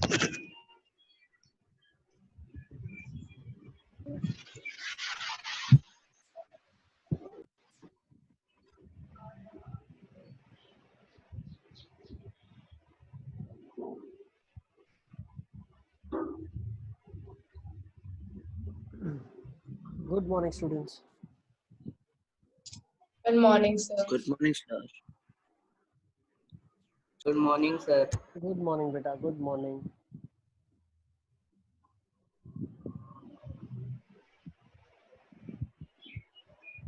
Good morning, students. Good morning, sir. Good morning, sir. Good morning, sir. Good morning, beta. Good morning.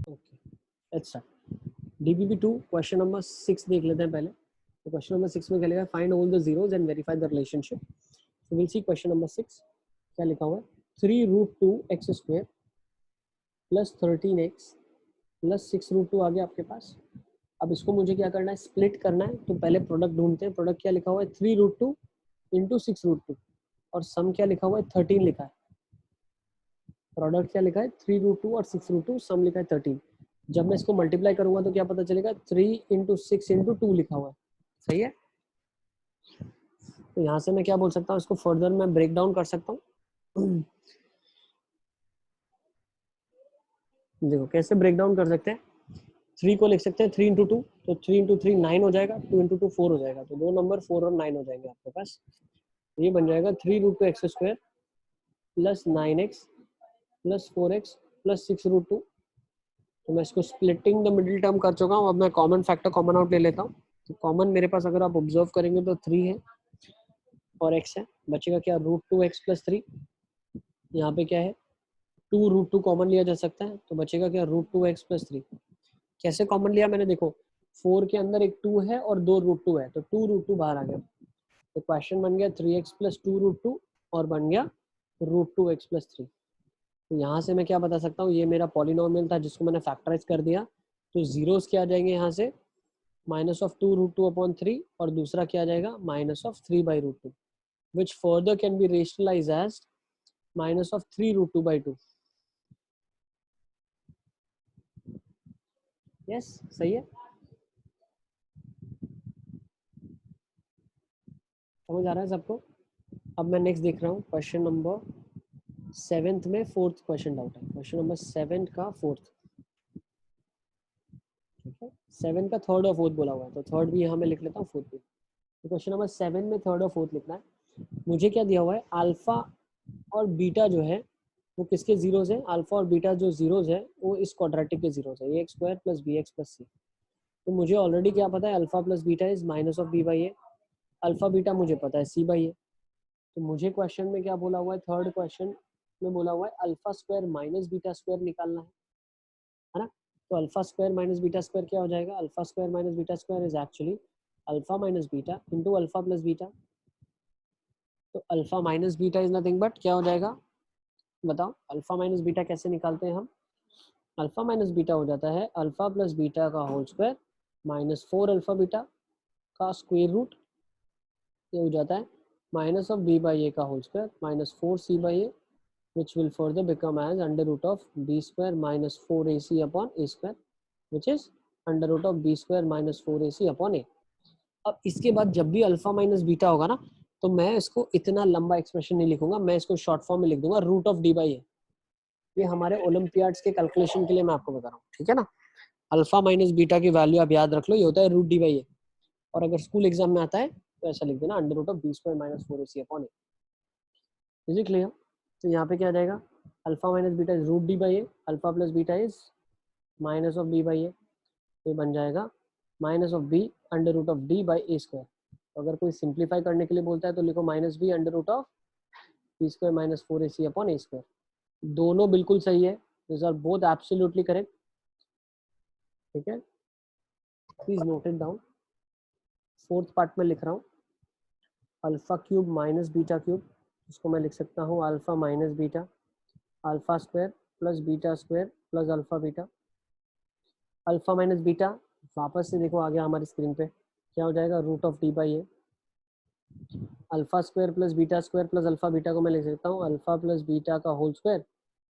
Okay, let's start. DBB2 question number 6 देख लेते हैं पहले. तो question number 6 में क्या लिखा है? Find all the zeros and verify the relationship. So will see question number 6. क्या लिखा हुआ है? 3√2x² प्लस 13x प्लस 6√2 आ गया आपके पास. अब इसको मुझे क्या करना है? स्प्लिट करना है. तो पहले प्रोडक्ट ढूंढते हैं. प्रोडक्ट क्या लिखा हुआ है? 3√2 इंटू 6√2 और सम क्या लिखा हुआ है? 13 लिखा है. प्रोडक्ट क्या लिखा है? 3√2 और 6√2, सम लिखा है 13. जब मैं इसको मल्टीप्लाई करूंगा तो क्या पता चलेगा? 3 इंटू 6 इंटू 2 लिखा हुआ है. सही है. तो यहाँ से मैं क्या बोल सकता हूँ? इसको फर्दर मैं ब्रेक डाउन कर सकता हूँ. देखो कैसे ब्रेक डाउन कर सकते हैं. 3 को लिख सकते हैं 3 इंटू 2, तो 3 इंटू 3 9 हो जाएगा. 2 इंटू 2 4 हो जाएगा. तो दो नंबर 4 और 9 हो जाएंगे आपके पास. ये बन जाएगा 3√2x² plus 9x plus 4x plus 6√2. तो मैं इसको स्प्लिटिंग द मिडिल टर्म कर चुका हूँ. अब मैं कॉमन फैक्टर कॉमन आउट ले लेता हूँ. तो कॉमन मेरे पास अगर आप ऑब्जर्व करेंगे तो 3 है और x है. बचेगा क्या? √2x plus 3. यहाँ पे क्या है? 2√2 कॉमन लिया जा सकता है. तो बचेगा क्या? √2x plus 3. कैसे कॉमन लिया मैंने? देखो 4 के अंदर एक 2 है और 2 √2 है, तो 2√2 बाहर आ गया. तो क्वेश्चन बन गया 3x प्लस 2√2 और बन गया √2x प्लस 3. तो यहाँ से मैं क्या बता सकता हूँ? ये मेरा पॉलिनोमियल था जिसको मैंने फैक्टराइज कर दिया. तो जीरोस क्या आ जाएंगे यहाँ से? माइनस ऑफ 2√2 अपॉन 3 और दूसरा क्या आ जाएगा? Minus of 3/√2, which further can be rationalize as minus of 3√2/2. Yes, सही है. समझ आ रहा है सबको? अब मैं नेक्स्ट देख रहा हूँ क्वेश्चन नंबर 7 में 4th क्वेश्चन डाउट है. क्वेश्चन नंबर 7 का 4th. ठीक है, 7 का 3rd और 4th बोला हुआ है, तो 3rd भी यहाँ मैं लिख लेता हूँ, 4th भी. तो क्वेश्चन नंबर 7 में 3rd और 4th लिखना है. मुझे क्या दिया हुआ है? अल्फा और बीटा जो है वो किसके जीरोज है? अल्फा और बीटा जो जीरोज है वो इस क्वाड्रेटिक के जीरोज है. a² plus bx plus c. तो मुझे ऑलरेडी क्या पता है? Alpha plus beta is minus of b/a. Alpha beta मुझे पता है c/a. तो मुझे क्वेश्चन में क्या बोला हुआ है? 3rd क्वेश्चन में बोला हुआ है alpha square minus beta square निकालना है ना. तो alpha square minus beta square क्या हो जाएगा? Alpha square minus beta square is actually alpha minus beta into alpha plus beta. तो alpha minus beta is nothing but क्या हो जाएगा? बताओ अल्फा माइनस बीटा कैसे निकालते हैं हम? अल्फा माइनस बीटा हो जाता है अल्फा प्लस बीटा का whole square minus 4 alpha beta का स्क्वायर रूट. ये हो जाता है माइनस ऑफ b/a का whole square minus 4c/a, which will further become as under root of b square minus 4ac upon a square, which is under root of b square minus 4ac upon a. अब इसके बाद जब भी alpha minus beta होगा ना, तो मैं इसको इतना लंबा एक्सप्रेशन नहीं लिखूंगा, मैं इसको शॉर्ट फॉर्म में लिख दूंगा रूट ऑफ d/a. ये हमारे ओलंपियाड्स के कैलकुलेशन के लिए मैं आपको बता रहा हूँ. ठीक है ना. अल्फा माइनस बीटा की वैल्यू आप याद रख लो, ये होता है रूट d/a. और अगर स्कूल एग्जाम में आता है तो ऐसा लिख देना under root of b square minus 4ac upon a. Is it clear? तो यहाँ पे क्या आ जाएगा? Alpha minus beta is root d/a. Alpha plus beta is minus of b/a. तो बन जाएगा minus of b under root of d by a square. अगर कोई सिंप्लीफाई करने के लिए बोलता है तो लिखो minus b under root of b square minus 4ac upon a square. दोनों बिल्कुल सही है. This are both absolutely correct. ठीक है, please note it down. 4th part में लिख रहा हूँ alpha cube minus beta cube. इसको मैं लिख सकता हूँ alpha minus beta alpha square plus beta square plus alpha beta. Alpha minus beta वापस से देखो आ गया हमारी स्क्रीन पे. क्या हो जाएगा? Root of d/a. Alpha square plus beta square plus alpha beta को मैं लिख सकता हूँ अल्फा प्लस बीटा का whole square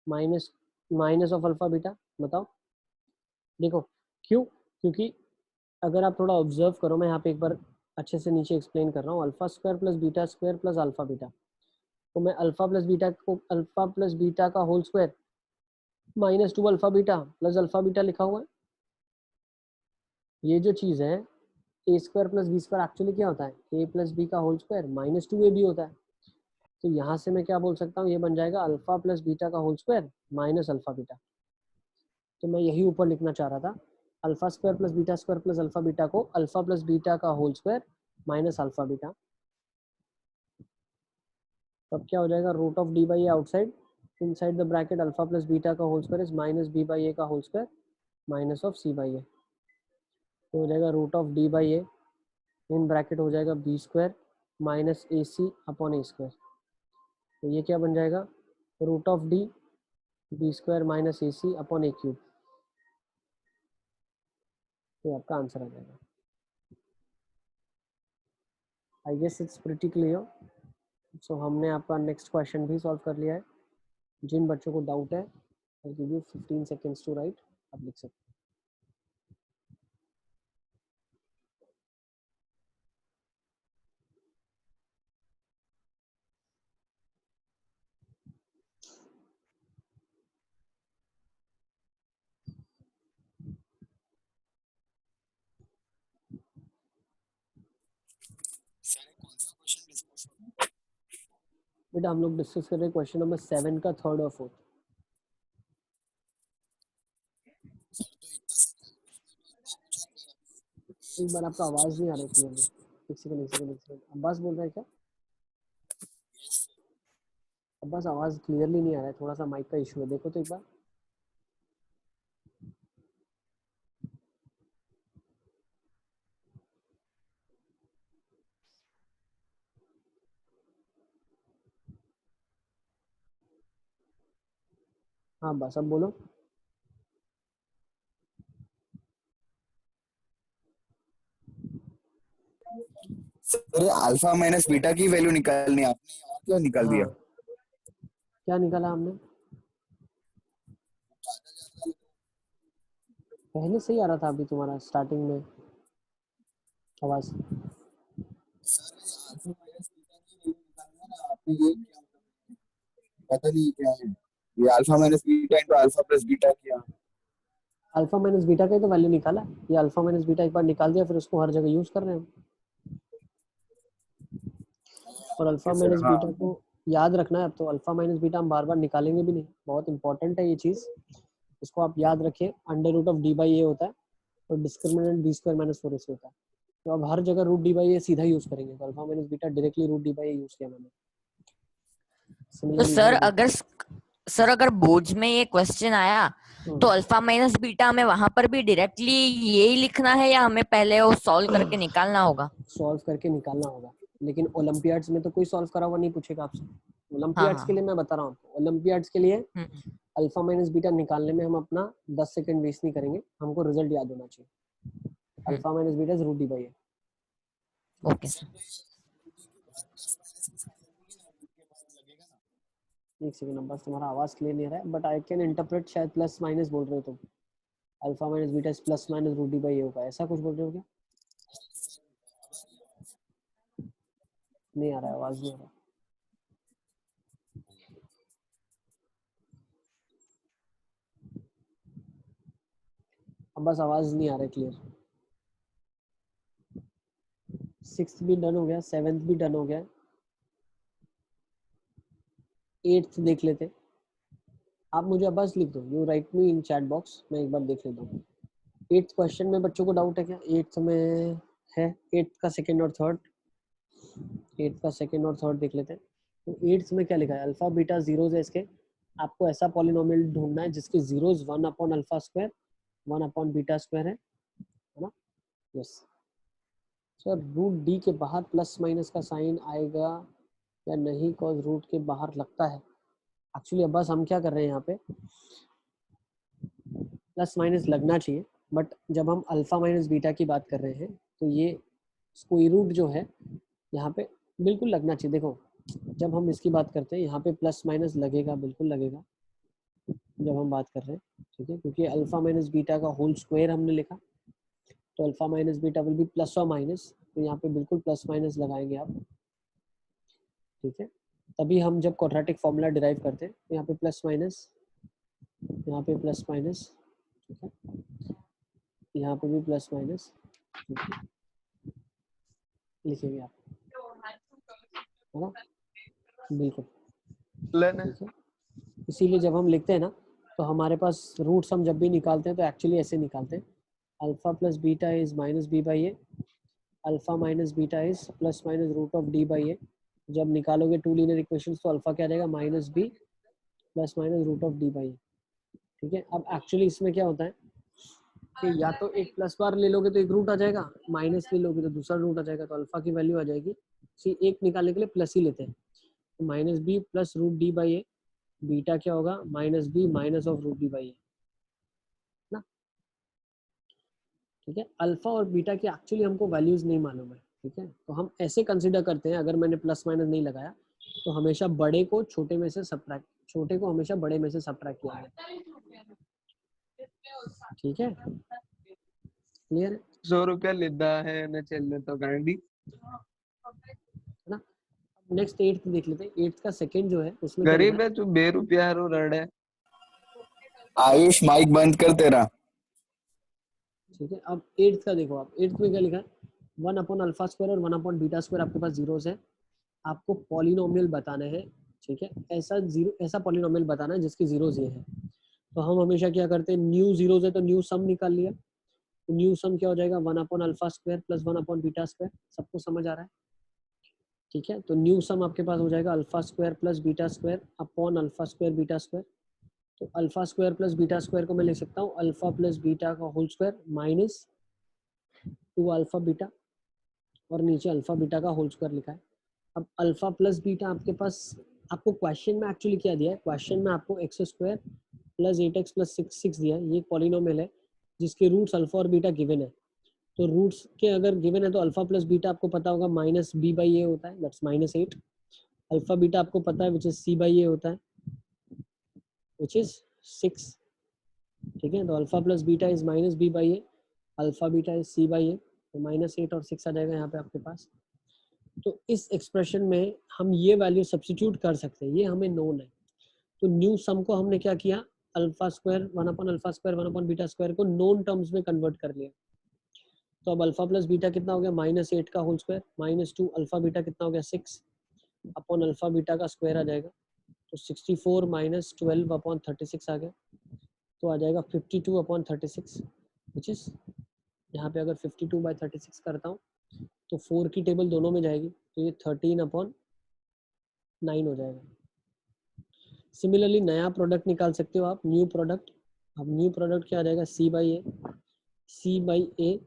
minus minus of alpha beta. बताओ. देखो क्यों? क्योंकि अगर आप थोड़ा ऑब्जर्व करो, मैं यहाँ पे एक बार अच्छे से नीचे एक्सप्लेन कर रहा हूँ। Alpha square plus beta square plus alpha beta, तो मैं अल्फा प्लस बीटा को अल्फा प्लस बीटा का whole square minus 2 alpha beta plus alpha beta लिखा हुआ है। ये जो चीज़ है A square plus B square actually क्या होता है, ए प्लस बी का whole square minus 2 A B होता है। तो यहाँ से मैं क्या बोल सकता हूँ, ये बन जाएगा अल्फा प्लस बीटा का whole square minus alpha beta. तो मैं यही ऊपर लिखना चाह रहा था, alpha square plus alpha beta को अल्फा प्लस बीटा का whole square minus alpha beta. तब क्या हो जाएगा, root of D by A outside, inside the bracket alpha plus beta का whole square is minus B by A का whole square minus of C by A. तो हो जाएगा root of D by A, in bracket हो जाएगा B square minus A C upon A square. तो ये क्या बन जाएगा, root of D B square minus A C upon A cube. तो आपका आंसर आ जाएगा। I guess it's pretty clear. So हमने आपका नेक्स्ट क्वेश्चन भी सॉल्व कर लिया है। जिन बच्चों को डाउट है, I give you 15 seconds to write, आप लिख सकते हैं। बेटा हम लोग डिस्कस कर रहे हैं क्वेश्चन नंबर 7 का थर्ड और फोर्थ। एक बार आपका आवाज नहीं आ रही क्लियरली, एक सेकंड। अब्बास बोल रहा है क्या? अब्बास आवाज क्लियरली नहीं आ रहा है, थोड़ा सा माइक का इशू है, देखो तो एक बार। हाँ बस अब बोलो। सर अल्फा माइनस बीटा की वैल्यू निकालनी है, आपने क्या निकाल हाँ दिया? क्या निकाला हमने? पहले से ही आ रहा था, अभी तुम्हारा स्टार्टिंग में आवाज। सर अल्फा माइनस बीटा की वैल्यू निकालना ना, आपने ये क्या पता नहीं क्या है ये alpha minus beta into alpha plus beta किया। अल्फा माइनस बीटा का ही तो वैल्यू निकाला। ये अल्फा माइनस बीटा एक बार निकाल दिया, फिर उसको हर जगह यूज कर रहे हैं। और अल्फा सर माइनस हाँ बीटा को याद रखना है। अब तो अल्फा माइनस बीटा हम बार बार निकालेंगे भी नहीं, बहुत इंपॉर्टेंट है ये चीज, इसको आप याद रखें। Under root of D by A होता है और discriminant B square minus 4ac होता है। तो अब हर जगह रूट डी बाई ए सीधा यूज करेंगे, तो alpha minus beta directly root D by a use किया मैंने। तो सिमिलरली सर इधर अगर बोर्ड में ये क्वेश्चन आया तो अल्फा माइनस बीटा हमें वहां पर भी डायरेक्टली यही लिखना है या हमें पहले वो सॉल्व करके निकालना होगा? सॉल्व करके निकालना होगा, लेकिन ओलंपियाड्स में तो कोई सॉल्व करा हुआ नहीं पूछेगा आपसे। हाँ ओलंपियाड्स हाँ के लिए मैं बता रहा हूँ, ओलंपियाड्स के लिए हम्म, अल्फा माइनस बीटा निकालने में हम अपना 10 सेकंड वेस्ट नहीं करेंगे, हमको रिजल्ट याद होना चाहिए। Hmm, alpha minus beta is root D by A. Okay sir. एक सेकंड नंबर, तुम्हारा आवाज क्लियर नहीं आ रहा है, बट आई कैन इंटरप्रेट, शायद प्लस माइनस बोल रहे हो तुम। Alpha minus beta is plus minus root D by A होगा, ऐसा कुछ बोल रहे हो क्या? नहीं आ रहा है, आवाज नहीं आ रहा। अब बस आवाज नहीं आ रहा है क्लियर। 6th भी डन हो गया, 7th भी डन हो गया, 8th देख लेते। आप मुझे बस लिख दो, you right me in chat box, मैं एक बार देख लेता हूँ। 8th क्वेश्चन में बच्चों को डाउट है क्या? 8th में है, 8th का सेकंड और थर्ड, 8th का सेकंड और थर्ड देख लेते हैं। तो 8th में क्या लिखा है, अल्फा बीटा जीरोज है इसके। आपको ऐसा पॉलिनोमियल ढूंढना है जिसके zeros 1 upon alpha square 1 upon beta square है ना? Yes sir. रूट डी के बाहर प्लस माइनस का साइन आएगा या नहीं, कॉज रूट के बाहर लगता है। एक्चुअली अब बस हम क्या कर रहे हैं यहाँ पे, प्लस माइनस लगना चाहिए, बट जब हम अल्फा माइनस बीटा की बात कर रहे हैं तो ये स्क्वायर रूट जो है यहाँ पे बिल्कुल लगना चाहिए। देखो जब हम इसकी बात करते हैं यहाँ पे प्लस माइनस लगेगा, बिल्कुल लगेगा जब हम बात कर रहे हैं, ठीक है, क्योंकि अल्फा माइनस बीटा का होल स्क्वायर हमने लिखा, तो alpha minus beta will be plus और माइनस तो यहाँ पे बिल्कुल प्लस माइनस लगाएंगे आप, ठीक है। तभी हम जब क्वाड्रेटिक फॉर्मूला डिराइव करते हैं तो यहाँ पे प्लस माइनस, यहाँ पे प्लस माइनस, ठीक है, यहाँ पे भी प्लस माइनस, ठीक है, लिखेंगे आप, है ना, बिल्कुल, ठीक है। इसीलिए जब हम लिखते हैं ना तो हमारे पास रूट्स हम जब भी निकालते हैं तो एक्चुअली ऐसे निकालते हैं, alpha plus beta is minus B by A, alpha minus beta is plus minus root of D by A. जब निकालोगे टू लीनियर इक्वेशंस तो अल्फा क्या रहेगा, minus B plus minus root of D by A, ठीक है। अब actually इसमें क्या होता है कि या तो एक प्लस बार ले लोगे तो एक रूट आ जाएगा, माइनस ले लोगे तो दूसरा रूट आ जाएगा, तो अल्फा की वैल्यू आ जाएगी, सी एक निकालने के लिए प्लस ही लेते हैं, तो minus B plus root D by A, beta क्या होगा, minus B minus of root D by A ना, ठीक है। अल्फा और बीटा की एक्चुअली हमको वैल्यूज नहीं मालूम है, ठीक है, तो हम ऐसे कंसिडर करते हैं, अगर मैंने प्लस माइनस नहीं लगाया तो हमेशा बड़े को छोटे में से सबट्रैक्ट, छोटे को हमेशा बड़े में से सबट्रैक्ट किया जाए, ठीक है, क्लियर है 100 रुपया लेता है न चलने तो गांडी। ना। नेक्स्ट एट्थ देख लेते हैं, एट्थ का सेकंड जो है उसमें क्या गरीब लिखा है तू, 2 रुपया रो रड़े। आयुष माइक बंद कर तेरा। ठीक है। अब एट्थ का देखो, आप एट्थ में क्या लिखा है, 1 अपॉन अल्फा स्क्वायर और 1 अपॉन बीटा स्क्वायर आपके पास जीरोस है, आपको पॉलिनोमियल बताना है, ठीक है, ऐसा जीरो, ऐसा पॉलिनोमियल बताना है जिसकी जीरोस ये है। तो हम हमेशा क्या करते हैं, न्यू जीरोस है तो न्यू सम निकाल लिया, तो न्यू सम क्या हो जाएगा, 1 upon alpha square plus 1 upon beta square, सबको समझ आ रहा है, ठीक है। तो न्यू सम आपके पास हो जाएगा alpha square plus beta square upon alpha square beta square, तो alpha square plus beta square को मैं लिख सकता हूँ अल्फा प्लस बीटा का whole square minus 2 alpha beta, और नीचे अल्फा बीटा का होल स्क्वायर लिखा है। अब अल्फा प्लस बीटा आपके पास, आपको क्वेश्चन में एक्चुअली क्या दिया है, क्वेश्चन में आपको x square plus 8x plus 6 दिया है, ये पॉलिनोमियल है जिसके रूट्स अल्फा और बीटा गिवन है, तो रूट्स के अगर गिवन है तो अल्फा प्लस बीटा आपको पता होगा माइनस बी बाई ए होता है, दैट्स माइनस 8, अल्फा बीटा आपको पता है which is C by A होता है विच इज 6, ठीक है। तो alpha plus beta is minus B by A, alpha beta is C by A, तो माइनस 8 और 6 आ जाएगा यहाँ पे आपके पास। तो इस एक्सप्रेशन में हम ये वैल्यू सब्स्टिट्यूट कर सकते हैं, ये हमें नोन है, तो न्यू सम को हमने क्या किया, alpha square 1 upon alpha square 1 upon beta square को नोन टर्म्स में कन्वर्ट कर लिया, तो अब अल्फा प्लस बीटा कितना हो गया, माइनस 8 का whole square minus 2 alpha beta कितना हो गया 6 अपॉन अल्फा बीटा का स्क्वायर आ जाएगा, तो 64 माइनस 12 अपॉन 36 आ गया, तो आ जाएगा 52 अपॉन 36 विच इज, यहाँ पे अगर 52 बाई 36 करता हूँ तो 4 की टेबल दोनों में जाएगी, तो ये 13 अपॉन 9 हो जाएगा। सिमिलरली नया प्रोडक्ट निकाल सकते हो आप, न्यू प्रोडक्ट, अब न्यू प्रोडक्ट क्या आ जाएगा, C by A,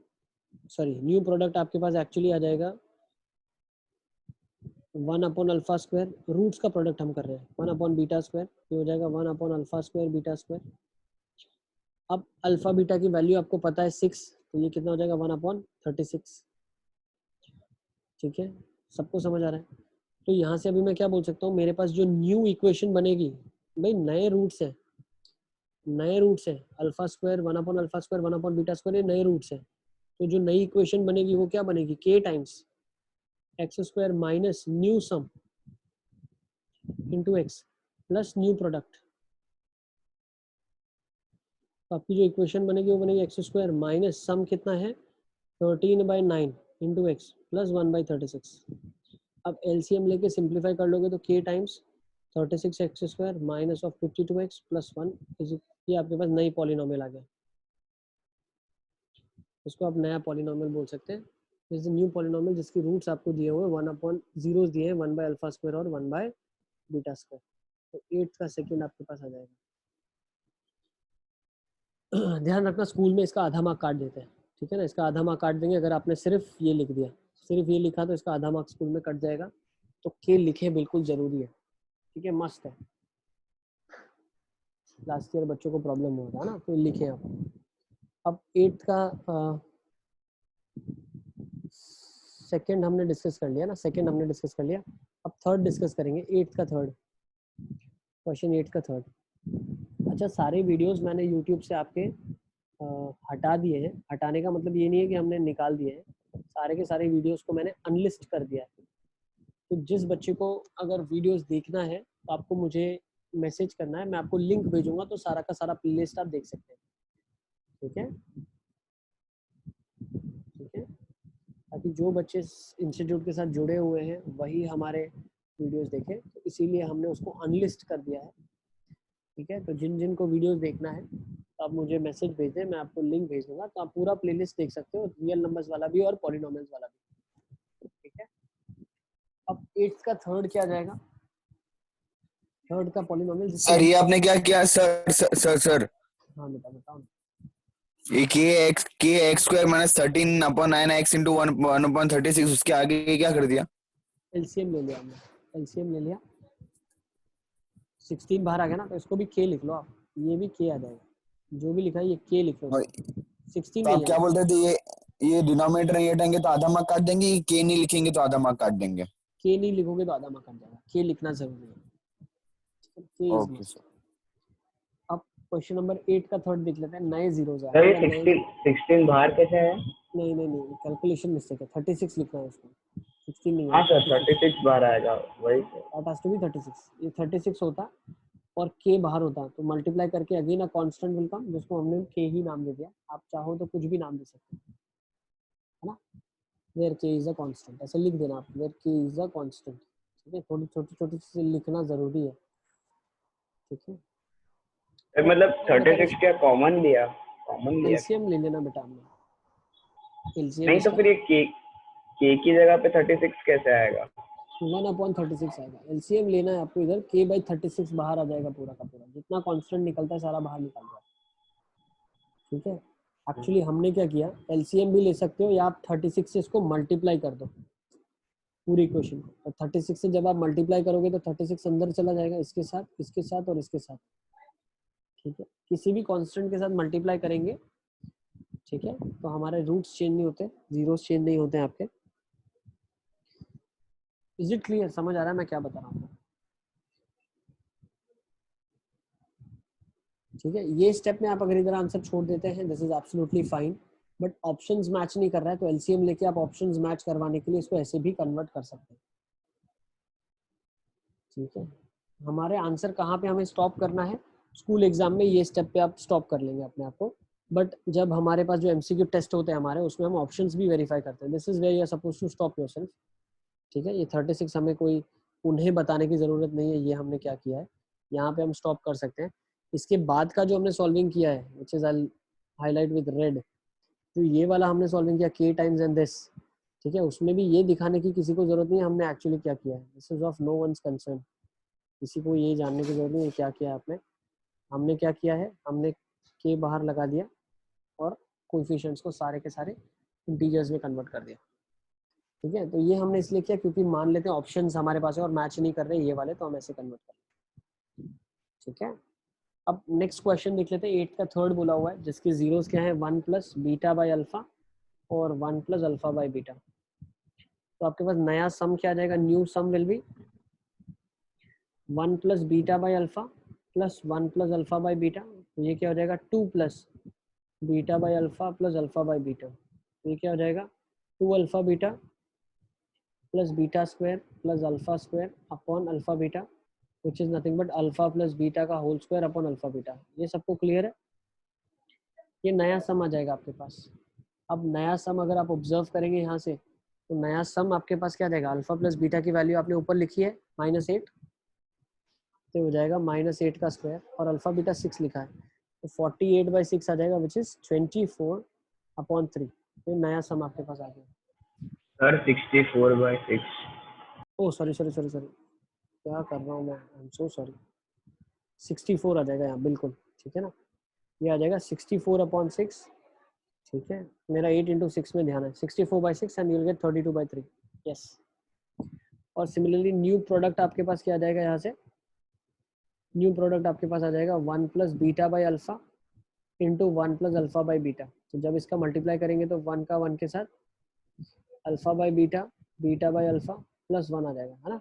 sorry new product आपके पास एक्चुअली आ जाएगा 1 अपॉन अल्फा स्क्वायर, रूट्स का प्रोडक्ट हम कर रहे हैं, 1 अपॉन बीटा स्क्वायर, ये हो जाएगा 1 upon alpha square beta square. अब अल्फा बीटा की वैल्यू आपको पता है 6, तो ये कितना हो जाएगा 1 अपॉन 36, ठीक है, सबको समझ आ रहा है। तो यहाँ से अभी मैं क्या बोल सकता हूँ, मेरे पास जो न्यू इक्वेशन बनेगी, भाई नए रूट्स है, नए रूट्स है, alpha square 1 upon alpha square 1 upon beta square, ये नए रूट्स है, तो जो नई इक्वेशन बनेगी वो क्या बनेगी, के times X square minus new sum into X plus new product, तो आपकी जो इक्वेशन बनेगी वो बनेगी एक्स स्क्वायर माइनस सम कितना है 13/9 इंटू एक्स प्लस 1/36। अब एलसीएम लेके सिंप्लीफाई कर लोगे तो के times 36 x square minus of 52x plus 1 is, ये आपके पास नई पॉलिनोमियल आ गया, उसको आप नया पॉलिनोमियल बोल सकते हैं, दिस इज न्यू पॉलिनोमियल जिसकी रूट्स आपको दिए हुए 1 अपॉन जीरोस दिए हैं 1 बाय अल्फा स्क्वायर और 1 बाय बीटा स्क्वायर, तो 8th का सेकंड आपके पास आ जाएगा। ध्यान रखना स्कूल में इसका आधा मार्क काट देते हैं, ठीक है ना, इसका आधा मार्क काट देंगे अगर आपने सिर्फ ये लिख दिया, सिर्फ ये लिखा तो इसका आधा मार्क स्कूल में कट जाएगा, तो के लिखे बिल्कुल जरूरी है, ठीक है, मस्त है, लास्ट ईयर बच्चों को प्रॉब्लम हुआ था ना, तो लिखे आप। अब 8th का सेकंड हमने डिस्कस कर लिया ना, सेकंड हमने डिस्कस कर लिया, अब थर्ड डिस्कस करेंगे, 8th का थर्ड क्वेश्चन, 8th का थर्ड। अच्छा, सारे वीडियोस मैंने यूट्यूब से आपके हटा दिए हैं, हटाने का मतलब ये नहीं है कि हमने निकाल दिए हैं, सारे के सारे वीडियोस को मैंने अनलिस्ट कर दिया है। तो जिस बच्चे को अगर वीडियोस देखना है तो आपको मुझे मैसेज करना है, मैं आपको लिंक भेजूंगा तो सारा का सारा प्लेलिस्ट आप देख सकते हैं। ठीक है, ठीक है, ताकि जो बच्चे इंस्टीट्यूट के साथ जुड़े हुए हैं वही हमारे वीडियोस देखें, तो इसीलिए हमने उसको अनलिस्ट कर दिया है। ठीक है, तो जिन जिन को वीडियोस देखना है तो आप मुझे मैसेज भेज दें, मैं आपको लिंक भेज दूंगा, तो आप पूरा प्लेलिस्ट देख सकते हो, रियल नंबर्स वाला भी और पॉलिनोमियल्स वाला भी। ठीक है, अब 8th का थर्ड क्या जाएगा? थर्ड का पॉलिनोमियल सर ये आपने क्या किया सर सर हाँ बेटा बताओ। ये के x square minus 13 upon 9x into 1/36 उसके आगे ये क्या कर दिया? एलसीएम ले लिया हमने, एलसीएम ले लिया, 16 बाहर आ गया ना, तो इसको भी के लिख लो आप, ये भी के आ जाएगा, जो भी लिखा है ये के लिख लो, और 16 तो नहीं आप क्या है, बोलते थे, ये डिनोमिनेटर नहीं हटाएंगे तो आधा मार्क काट देंगे, के नहीं लिखेंगे तो आधा मार्क काट देंगे? के नहीं लिखोगे तो आधा मार्क कट जाएगा, के लिखना जरूरी है, के इज ओके मस्ट। सर। अब क्वेश्चन नंबर 8 का थर्ड देख लेते हैं, नए जीरोस आ सर रहे ये हैं, नए 16 बाहर कैसे है? नहीं नहीं नहीं, कैलकुलेशन मिस्टेक है, 36 लिखना है उसको, 16 नहीं हाँ है, सर 36 बाहर आएगा वही sir. That has to be 36, ये 36 होता और के बाहर होता, तो मल्टीप्लाई करके again a constant will come, जिसको हमने के ही नाम दे दिया, आप चाहो तो कुछ भी नाम दे सकते हैं, है ना, वेयर के इज अ कांस्टेंट, ऐसे लिख देना आप, वेयर के इज अ कांस्टेंट। ठीक है, थोड़ी छोटी छोटी चीजें लिखना जरूरी है। ठीक है, सर मतलब 36 क्या कॉमन लिया? कॉमन लिया एलसीएम ले लेना बेटा हमने, एलसीएम नहीं तो इसका फिर ये के की जगह पे 36 कैसे आएगा? 1/36 आएगा, एलसीएम लेना है आपको, इधर k/36 बाहर आ जाएगा, पूरा का पूरा जितना कांस्टेंट निकलता है सारा बाहर निकल जाएगा। ठीक है, एक्चुअली हमने क्या किया, एलसीएम भी ले सकते हो या आप 36 से इसको मल्टीप्लाई कर दो पूरी इक्वेशन को, और 36 से जब आप मल्टीप्लाई करोगे तो 36 अंदर चला जाएगा, इसके साथ, इसके साथ और इसके साथ। ठीक है, किसी भी कांस्टेंट के साथ मल्टीप्लाई करेंगे, ठीक है, तो हमारे रूट्स चेंज नहीं होते, जीरोस चेंज नहीं होते हैं आपके। इज इट क्लियर, समझ आ रहा है मैं क्या बता रहा हूँ? ठीक है, ये स्टेप में आप अगर इधर आंसर छोड़ देते हैं, this is absolutely fine, but options match नहीं कर रहा है, तो एलसीएम लेके आप ऑप्शंस मैच करवाने के लिए इसको ऐसे भी कन्वर्ट कर सकते हैं। ठीक है, हमारे आंसर कहाँ पे हमें स्टॉप करना है, स्कूल एग्जाम में ये स्टेप पे आप स्टॉप कर लेंगे अपने आप को, बट जब हमारे पास जो एमसीक्यू टेस्ट होते हैं हमारे, उसमें हम ऑप्शंस भी वेरीफाई करते हैं, this is where you are suppose to stop yourself. ठीक है, ये 36 हमें कोई उन्हें बताने की जरूरत नहीं है, ये हमने क्या किया है, यहाँ पे हम स्टॉप कर सकते हैं। इसके बाद का जो हमने सॉल्विंग किया है, which is I highlight with red, तो ये वाला हमने सॉल्विंग किया k टाइम्स एंड दिस, ठीक है, उसमें भी ये दिखाने की किसी को जरूरत नहीं है हमने एक्चुअली क्या किया है, this is of no one's concern, किसी को ये जानने की जरूरत नहीं है क्या किया है आपने, हमने क्या किया है, हमने k बाहर लगा दिया और कोएफिशिएंट्स को सारे के सारे इंटीजर्स में कन्वर्ट कर दिया। ठीक है, तो ये हमने इसलिए किया क्योंकि मान लेते हैं ऑप्शंस हमारे पास है और मैच नहीं कर रहे ये वाले, तो हम ऐसे कन्वर्ट कर रहे हैं। ठीक है, अब नेक्स्ट क्वेश्चन देख लेते हैं, 8 का थर्ड बोला हुआ है, जिसके जीरोस क्या है, 1 प्लस बीटा बाई अल्फा और 1 प्लस अल्फा बाई बीटा। तो आपके पास नया सम क्या आ जाएगा, new sum will be 1 plus beta by alpha plus 1 plus alpha by beta, तो ये क्या हो जाएगा 2 plus beta by alpha plus alpha by beta, तो ये क्या हो जाएगा 2 alpha beta plus beta square plus alpha square upon alpha beta, which is nothing but alpha plus beta का whole square upon alpha beta. ये सबको clear है, ये नया सम आ जाएगा आपके पास। अब नया सम अगर आप ऑब्जर्व करेंगे यहाँ से, तो नया सम आपके पास क्या देगा, अल्फा प्लस बीटा की वैल्यू आपने ऊपर लिखी है -8, तो हो जाएगा -8 का स्क्वायर, और अल्फा बीटा 6 लिखा है, तो 48/6 आ जाएगा, विच इज 24/3। तो नया सम आपके पास आ गया। सर 64/6। ओ सॉरी, क्या कर रहा हूँ मैं, आई एम सो सॉरी, 64 आ जाएगा यहाँ, बिल्कुल ठीक है ना, ये आ जाएगा 64/6। ठीक है, मेरा 8 × 6 में ध्यान है, 64/6 and you will get 32/3। Yes, और सिमिलरली न्यू प्रोडक्ट आपके पास क्या आ जाएगा, यहाँ से न्यू प्रोडक्ट आपके पास आ जाएगा 1 plus beta by alpha into 1 plus alpha by beta. तो जब इसका मल्टीप्लाई करेंगे तो 1 का 1 के साथ alpha by beta, beta by alpha plus 1 आ जाएगा, है ना।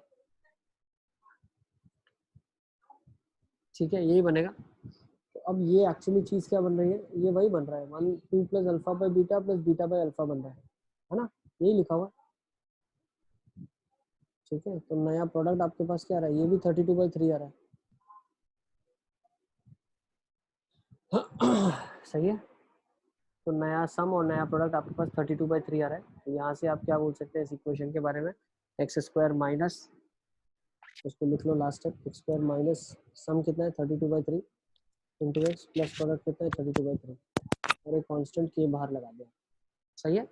ठीक है, यही बनेगा। तो अब ये एक्चुअली चीज क्या बन रही है, ये वही बन रहा है, 1 2 plus alpha by beta plus beta by alpha बन रहा है ना। यही लिखा हुआ, ठीक है। तो नया प्रोडक्ट आपके पास क्या आ रहा है, ये भी 32/3 आ रहा है। सही है। तो नया सम और नया प्रोडक्ट आपके पास 32/3 आ रहा है। तो यहाँ से आप क्या बोल सकते हैं इस इक्वेशन के बारे में, एक्स स्क्वायर माइनस, उसको लिख लो last step, X square minus sum कितना है 32/3 इंटू एक्स प्लस प्रोडक्ट कितना है 32/3, और एक कांस्टेंट के बाहर लगा दिया। सही है।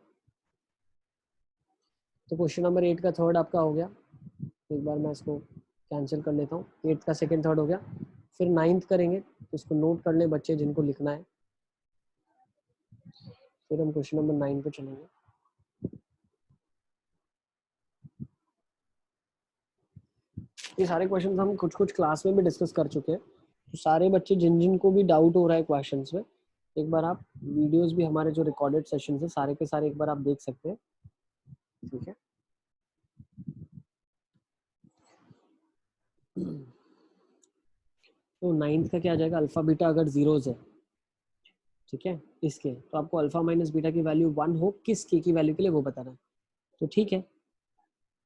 तो क्वेश्चन नंबर 8 का थर्ड आपका हो गया। एक बार मैं इसको कैंसिल कर लेता हूँ, 8 का सेकेंड थर्ड हो गया। फिर 9th करेंगे, तो इसको नोट कर ले बच्चे जिनको लिखना है। फिर हम क्वेश्चन नंबर 9 पे चलेंगे। ये सारे क्वेश्चन हम कुछ कुछ क्लास में भी डिस्कस कर चुके हैं। तो सारे बच्चे जिन जिन को भी डाउट हो रहा है क्वेश्चंस में, एक बार आप वीडियोस भी हमारे जो रिकॉर्डेड सेशन है सारे के सारे एक बार आप देख सकते हैं, ठीक है। तो 9th का क्या आ जाएगा, अल्फा बीटा अगर जीरोज है, ठीक है, इसके, तो आपको अल्फा माइनस बीटा की वैल्यू 1 हो किस के की वैल्यू के लिए वो बताना है। तो ठीक है,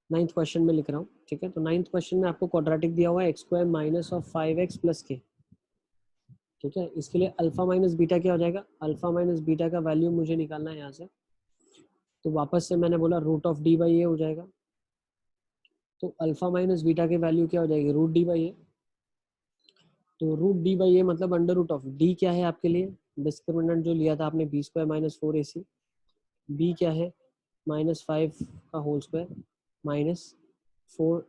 9th क्वेश्चन में लिख रहा हूँ, ठीक है। तो 9th क्वेश्चन में आपको क्वाड्रेटिक दिया हुआ है x square minus of 5x plus के, ठीक है। इसके लिए अल्फा माइनस बीटा क्या हो जाएगा, अल्फा माइनस बीटा का वैल्यू मुझे निकालना है यहाँ से। तो वापस से मैंने बोला रूट ऑफ डी बाई ए हो जाएगा। तो अल्फा माइनस बीटा की वैल्यू क्या हो जाएगी, रूट डी बाई ए। तो रूट डी बाई ए मतलब अंडर रूट ऑफ डी क्या है आपके लिए, डिस्क्रिमिनेंट जो लिया था आपने B square minus 4ac, B क्या है -5 का होल स्क्वायर माइनस 4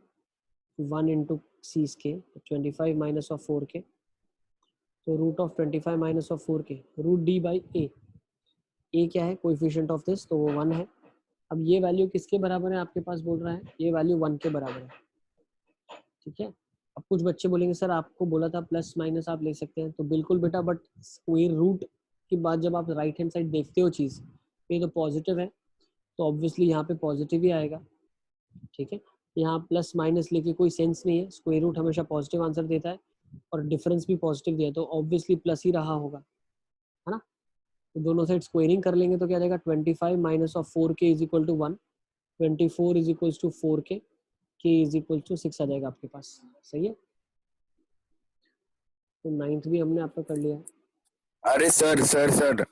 1 इंटू सी के 25 माइनस ऑफ 4 के, तो रूट ऑफ 25 माइनस ऑफ 4 के रूट डी बाई ए क्या है कोएफिशिएंट ऑफ दिस, तो वो 1 है। अब ये वैल्यू किसके बराबर है आपके पास बोल रहा है, ये वैल्यू 1 के बराबर है, ठीक है। अब कुछ बच्चे बोलेंगे सर आपको बोला था प्लस माइनस आप ले सकते हैं, तो बिल्कुल बेटा, बट स्क्वायर रूट की बात जब आप राइट हैंड साइड देखते हो चीज़, ये तो पॉजिटिव है, तो ऑब्वियसली यहाँ पे पॉजिटिव ही आएगा, ठीक है। यहाँ प्लस माइनस लेके कोई सेंस नहीं है, स्क्वायर रूट हमेशा पॉजिटिव आंसर देता है और डिफरेंस भी पॉजिटिव दिया, तो ऑब्वियसली प्लस ही रहा होगा, है ना। तो दोनों साइड स्क्वायरिंग कर लेंगे तो क्या जाएगा 25 minus of 4k is equal to 1, 24 is equal to 4k, k is equal to 6 आ जाएगा आपके पास। सही है। तो 9th भी हमने आपका कर लिया। अरे सर सर सर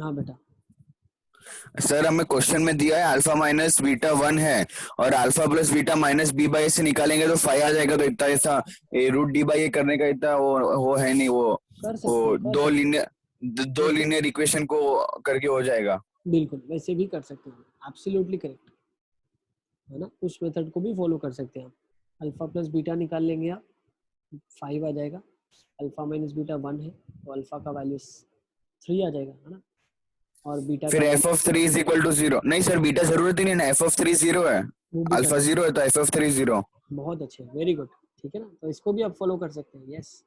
हाँ बेटा, सर हमें क्वेश्चन में दिया है अल्फा माइनस बीटा 1 है और alpha plus beta minus B by A से निकालेंगे तो 5 आ जाएगा। तो इतना ऐसा रूट डी बाई ए करने का इतना वो है नहीं, कर सकते वो हैं, कर दो सकते हैं। दो लीनियर इक्वेशन को करके हो जाएगा। बिल्कुल वैसे भी कर सकते हैं, एब्सोल्युटली करेक्ट है ना, उस मेथड को भी फॉलो कर सकते हैं आप। अल्फा प्लस बीटा निकाल लेंगे आप, 5 आ जाएगा, अल्फा माइनस बीटा 1 है तो अल्फा का वैल्यू 3 आ जाएगा, है ना, और बीटा फिर का F of 3 is equal to 0। नहीं सर बीटा जरूरत ही नहीं ना, एफ ऑफ 3 0 है, वो भी अल्फा कर, 0 है तो एफ ऑफ 3 0। बहुत अच्छे, वेरी गुड, ठीक है ना। तो इसको भी आप फॉलो कर सकते हैं, यस,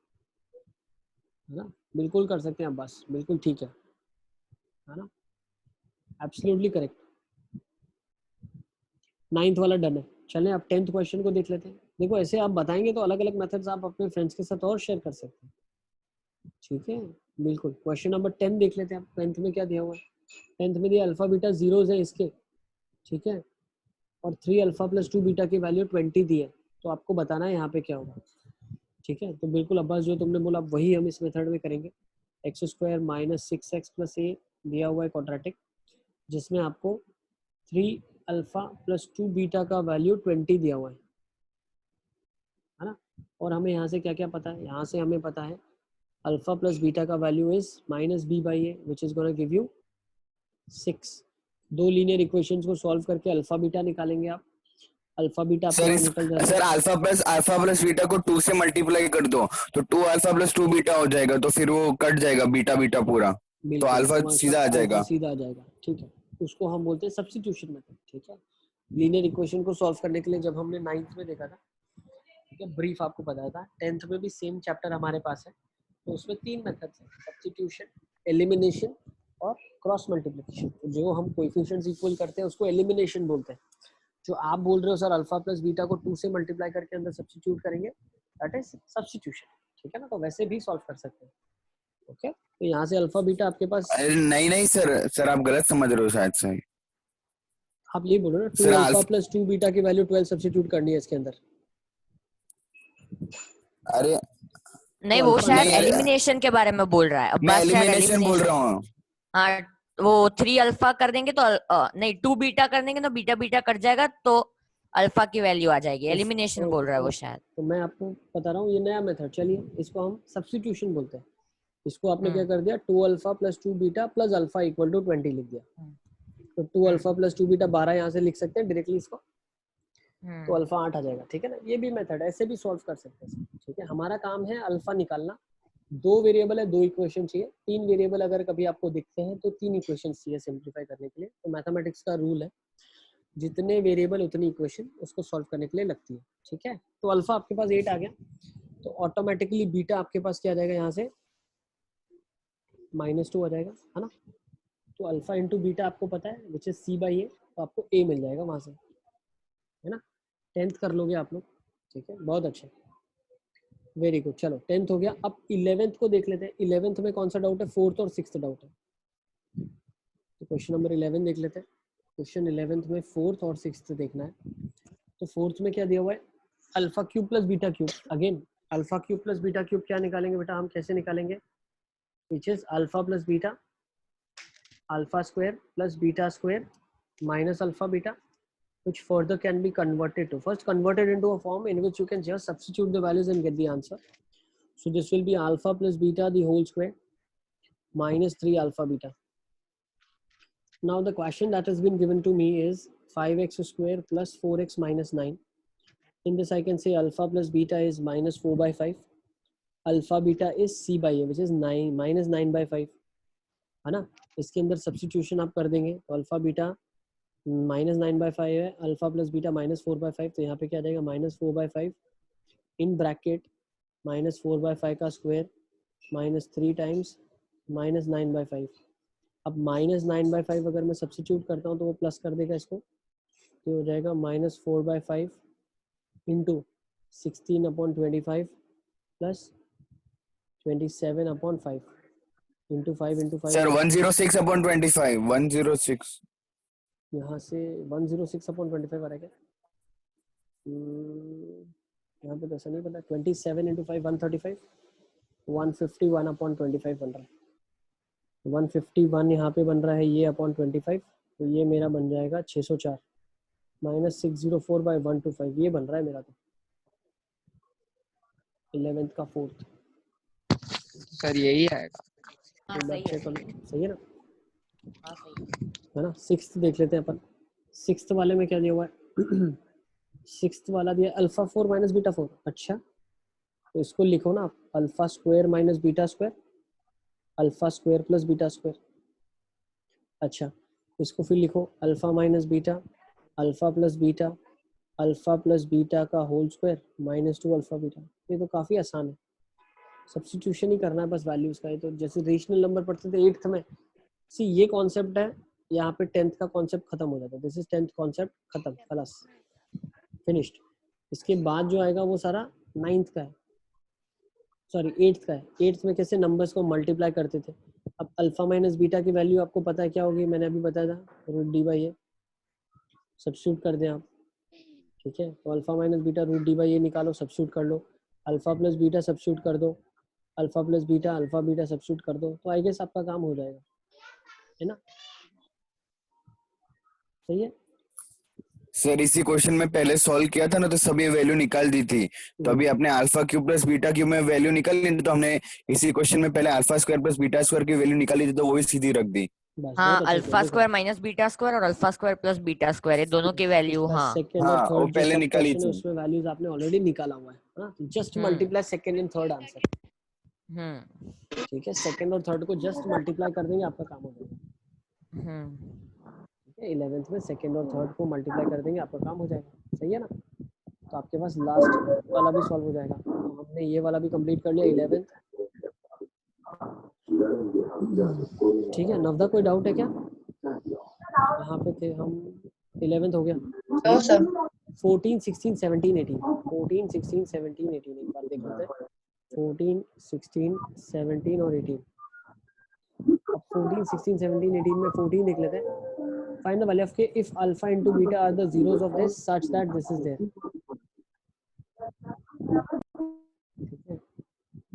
है ना, बिल्कुल कर सकते हैं आप, बस बिल्कुल ठीक है ना, एब्सोल्युटली करेक्ट। 9th वाला डन है। चलें अब 10th क्वेश्चन को देख लेते हैं। देखो ऐसे आप बताएंगे तो अलग अलग मेथड्स आप अपने फ्रेंड्स के साथ और शेयर कर सकते हैं, ठीक है, बिल्कुल। क्वेश्चन नंबर 10 देख लेते हैं आप, 10th में क्या दिया हुआ है। 10th में दिया अल्फा बीटा जीरोज है इसके, ठीक है, और 3 अल्फा प्लस 2 बीटा की वैल्यू 20 दी है, तो आपको बताना है यहाँ पे क्या होगा, ठीक है। तो बिल्कुल अब्बास जो तुमने बोला वही हम इस मेथड में करेंगे। X square minus 6x plus A दिया हुआ है क्वाड्रेटिक, जिसमें आपको 3 अल्फा प्लस 2 बीटा का वैल्यू 20 दिया हुआ है ना। और हमें यहाँ से क्या क्या पता है, यहाँ से हमें पता है अल्फा प्लस बीटा का value is minus B by A which is gonna give you 6। दो लीनियर इक्वेशंस को सॉल्व करके अल्फा बीटा निकालेंगे आप, अल्फा बीटा आपके पास निकल जाता है। सर अल्फा प्लस बीटा को 2 से मल्टीप्लाई कर दो तो 2 अल्फा प्लस 2 बीटा हो जाएगा, तो फिर वो कट जाएगा बीटा बीटा पूरा, तो अल्फा सीधा आ जाएगा। सीधा आ जाएगा, ठीक है। उसको हम बोलते हैं सब्स्टिट्यूशन मेथड, ठीक है। लीनियर इक्वेशन को सॉल्व करने के लिए जब हमने 9th में देखा था, ठीक है, ब्रीफ आपको बताया था, 10th में भी सेम चैप्टर हमारे पास है। तो उसमें 3 मेथड्स हैं, सब्स्टिट्यूशन, एलिमिनेशन और क्रॉस मल्टीप्लिकेशन। तो जो हम कोएफिशिएंट्स इक्वल करते हैं उसको एलिमिनेशन बोलते हैं। जो आप बोल रहे हो सर अल्फा प्लस बीटा को 2 से मल्टीप्लाई करके अंदर सब्स्टिट्यूट करेंगे, दैट इज सब्स्टिट्यूशन, ठीक है ना। तो वैसे भी सॉल्व कर सकते हैं, ओके। तो यहाँ से अल्फा बीटा आपके पास, नहीं नहीं सर आप गलत समझ रहे हो शायद से। आप ये बोलो ना 2 सर अल्फा प्लस 2 बीटा की वैल्यू 12 सब्स्टिट्यूट करनी है इसके अंदर। अरे नहीं, तो वो अल्फा शायद नहीं, अरे एलिमिनेशन के बारे में बोल रहा है, मैं अब्बास शायद एलिमिनेशन बोल एलिमिनेशन। रहा हूँ। हाँ, वो 3 अल्फा कर देंगे तो नहीं 2 बीटा कर देंगे तो बीटा बीटा कट जाएगा तो अल्फा की वैल्यू आ जाएगी। एलिमिनेशन बोल रहा है वो शायद। तो मैं आपको बता रहा हूँ ये नया मेथड, चलिए इसको हम सब्स्टिट्यूशन बोलते हैं। इसको आपने क्या कर दिया, 2 alpha plus 2 beta plus alpha equal to 20 लिख दिया। तो 2 अल्फा प्लस 2 बीटा 12 यहाँ से लिख सकते हैं डायरेक्टली इसको, तो अल्फा 8 आ जाएगा। ठीक है ना, ये भी मेथड है, ऐसे भी सॉल्व कर सकते हैं। ठीक है, हमारा काम है अल्फा निकालना। 2 वेरिएबल है, 2 इक्वेशन चाहिए। 3 वेरिएबल अगर कभी आपको दिखते हैं तो 3 इक्वेशन चाहिए सिंप्लीफाई करने के लिए। तो मैथमेटिक्स का रूल है जितने वेरिएबल उतनी इक्वेशन उसको सॉल्व करने के लिए लगती है। ठीक है, तो अल्फा आपके पास 8 आ गया, तो ऑटोमेटिकली बीटा आपके पास क्या आ जाएगा, यहाँ से -2 आ जाएगा, है ना। तो अल्फा इंटू बीटा आपको पता है विच इज c/a, तो आपको a मिल जाएगा वहां से, है ना। 10th कर लोगे आप लोग, ठीक है, बहुत अच्छे, वेरी गुड। चलो 10th हो गया, अब 11th को देख लेते हैं। 11th में कौन सा डाउट है, 4th और 6th डाउट है। तो क्वेश्चन नंबर 11 देख लेते हैं। क्वेश्चन 11th में 4th और 6th देखना है। तो 4th में क्या दिया हुआ है, alpha cube plus beta cube. Again alpha cube plus beta cube क्या निकालेंगे बेटा, हम कैसे निकालेंगे, which is alpha plus beta, alpha square plus beta square minus alpha beta, which further can be converted to, first converted into a form in which you can just substitute the values and get the answer. So this will be alpha plus beta the whole square minus 3 alpha beta. Now the question that has been given to me is 5x square plus 4x minus 9. In this I can say alpha plus beta is minus 4 by 5. Alpha beta is c by a, which is 9 minus 9 by 5, है ना। इसके अंदर substitution आप कर देंगे तो alpha beta -9/5 है, alpha plus beta -4/5, तो यहाँ पे क्या आ जाएगा -4/5 इन ब्रैकेट -4/5 का स्क्वायर -3 टाइम्स -9/5। अब -9/5 अगर मैं सब्स्टिट्यूट करता हूँ तो वो प्लस कर देगा इसको, तो हो जाएगा -4/5 into 16/25 plus 27/5 into 5 into 5। Sir 106/25, 106। यहाँ से 106/25 आ रहा है क्या, यहाँ पे तो ऐसा नहीं पता। 27 इंटू 5 135, 151/25 बन रहा है। 151 यहाँ पे बन रहा है ये /25, तो ये मेरा बन जाएगा 604 -604/125, ये बन रहा है मेरा। तो 11th का 4th सर यही आएगा। हाँ, तो सही है, सही है ना। हाँ, सही है ना। 6th देख लेते हैं अपन। 6th वाले में क्या दिया हुआ है 6th वाला दिया अल्फा 4 माइनस बीटा 4। अच्छा, तो इसको लिखो ना आप, alpha square minus beta square, alpha square plus beta square. अच्छा, इसको फिर लिखो alpha minus beta, alpha plus beta, alpha plus beta का होल स्क्वायर -2 अल्फा बीटा। ये तो काफ़ी आसान है, सब्स्टिट्यूशन ही करना है बस वैल्यूज का। ये तो जैसे रेशनल नंबर पढ़ते थे 8th में, सी ये कॉन्सेप्ट है, यहाँ पे 10th का कॉन्सेप्ट खत्म हो जाता है। दिस इज 10th कॉन्सेप्ट खत्म, खलास, फिनिश्ड। इसके बाद जो आएगा वो सारा 9th का है, सॉरी 8th का है। 8th में कैसे नंबर्स को मल्टीप्लाई करते थे। अब अल्फा माइनस बीटा की वैल्यू आपको पता है क्या होगी, मैंने अभी बताया था, √d/a। सब्स्टिट्यूट कर दें आप, ठीक है। तो अल्फा माइनस बीटा √d/a निकालो, सब्स्टिट्यूट कर लो। अल्फा प्लस बीटा सब्स्टिट्यूट कर दो, alpha plus beta alpha beta substitute कर दो, तो आई गेस आपका काम हो जाएगा, है ना। सही है। सर इसी क्वेश्चन में पहले सॉल्व किया था ना, तो सभी वैल्यू निकाल दी थी। तो अभी आपने alpha cube plus beta cube में वैल्यू निकाल ली, तो हमने इसी क्वेश्चन में पहले alpha square plus beta square की वैल्यू निकाली थी, तो वो भी सीधी रख दी। बस हाँ, बहुत अच्छे से अल्फा देखो। स्क्वायर माइनस बीटा स्क्वायर और alpha square plus beta square, ये दोनों की वैल्यू। इसका हाँ, सेकंड और हाँ, वो थर्ड जो पहले सब निकाली क्वेश्चन है थी। उसमें वैल्यूज आपने ऑलरेडी निकाला हुआ है, हाँ। Just multiply second and third answer, ठीक है। सेकंड और थर्ड को जस्ट मल्टीप्लाई कर देंगे, आपका काम हो जाएगा। ठीक है, 11th में सेकंड और थर्ड को मल्टीप्लाई कर देंगे, आपका काम हो जाएगा। सही है ना। तो आपके पास लास्ट वाला भी सॉल्व हो जाएगा। तो हमने ये वाला भी कंप्लीट कर लिया 11th। ठीक है, नवदा कोई डाउट है क्या, यहाँ पे थे हम। 11th हो गया। No sir. 14, 16, 17, 18, 14, 16, 17, 18 एक बार देख लेते हैं। 14, 16, 17 और 18। अब 14, 16, 17, 18 में 14 देख लेते हैं। find the value of k if alpha into beta are the zeros of this such that this is there. ठीक है,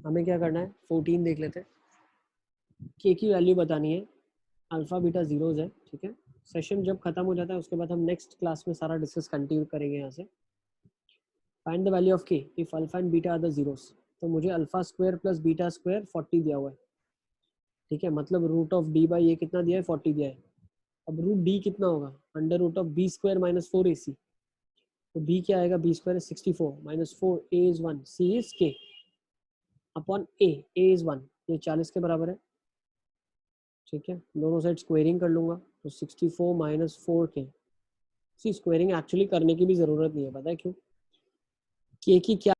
हमें क्या करना है, 14 देख लेते हैं. k की वैल्यू बतानी है, अल्फा बीटा जीरोज है. ठीक है, सेशन जब खत्म हो जाता है उसके बाद हम नेक्स्ट क्लास में सारा डिस्कस कंटिन्यू करेंगे यहाँ से. Find the value of k if alpha and beta are the zeros. तो मुझे alpha square plus beta square 40 दिया हुआ है. ठीक है, मतलब root of D by A कितना दिया है, 40 दिया है. अब रूट डी कितना होगा, under root of B square minus 4ac. तो b क्या आएगा, b square is 64 minus 4, a is 1, c is k upon a is 1. ये 40 के बराबर है. ठीक है, दोनों साइड स्क्वेयरिंग कर लूंगा तो 64 माइनस 4k. सी स्क्वेयरिंग एक्चुअली करने की भी जरूरत नहीं है, पता है क्यों, k की क्या